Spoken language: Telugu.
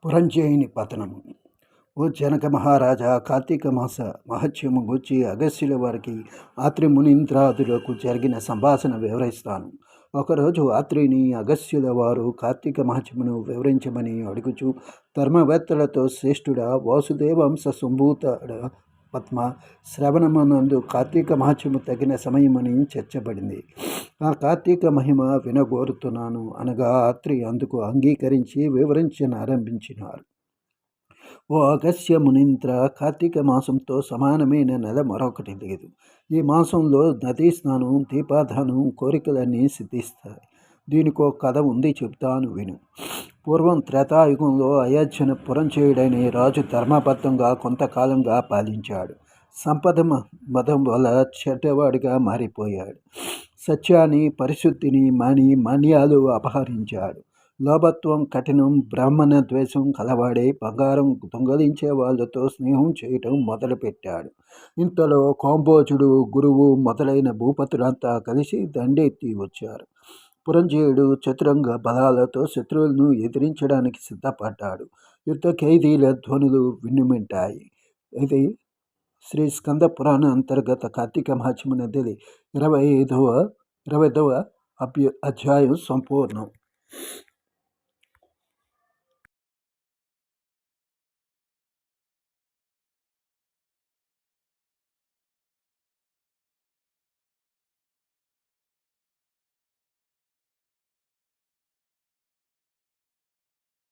పురంజయుని పతనము. ఓ జనక మహారాజా, కార్తీక మాస మహత్యము గూర్చి అగస్త్యుల వారికి ఆత్రి మునీంద్రాదులకు జరిగిన సంభాషణ వివరిస్తాను. ఒకరోజు ఆత్రిని అగస్త్యుల వారు కార్తీక మహత్యమును వివరించమని అడుగుచు, ధర్మవేత్తలతో శ్రేష్ఠుడా, వాసుదేవాంశ సంభూతుడ పద్మ శ్రవణమునందు కార్తీక మహత్యము తగిన సమయమని చర్చబడింది. ఆ కార్తీక మహిమ వినగోరుతున్నాను అనగా ఆత్రి అందుకు అంగీకరించి వివరించనారంభించినారు. ఓ అగస్త్య మునీంద్ర, కార్తీక మాసంతో సమానమైన నెల మరొకటి లేదు. ఈ మాసంలో నదీ స్నానం, దీపాదానం, కోరికలన్నీ సిద్ధిస్తాయి. దీనికో కథ ఉంది, చెబుతాను విను. పూర్వం త్రేతాయుగంలో అయోధ్యను పురంజయుడనే రాజు ధర్మబద్ధంగా కొంతకాలంగా పాలించాడు. సంపద మదం వల్ల చెడ్డవాడిగా మారిపోయాడు. సత్యాన్ని, పరిశుద్ధిని మాని మాన్యాలు అపహరించాడు. లోభత్వం, కఠినం, బ్రాహ్మణ ద్వేషం కలవాడే బంగారం దొంగలించే వాళ్ళతో స్నేహం చేయటం మొదలుపెట్టాడు. ఇంతలో కాంబోజుడు, గురువు మొదలైన భూపతులంతా కలిసి దండెత్తి వచ్చారు. పురంజయుడు చతురంగ బలాలతో శత్రువులను ఎదిరించడానికి సిద్ధపడ్డాడు. యుద్ధ ఖైదీల ధ్వనులు విన్నుమింటాయి. ఇది శ్రీ స్కంద పురాణ అంతర్గత కార్తీక మహత్యమునది 25వ అధ్యాయం సంపూర్ణం.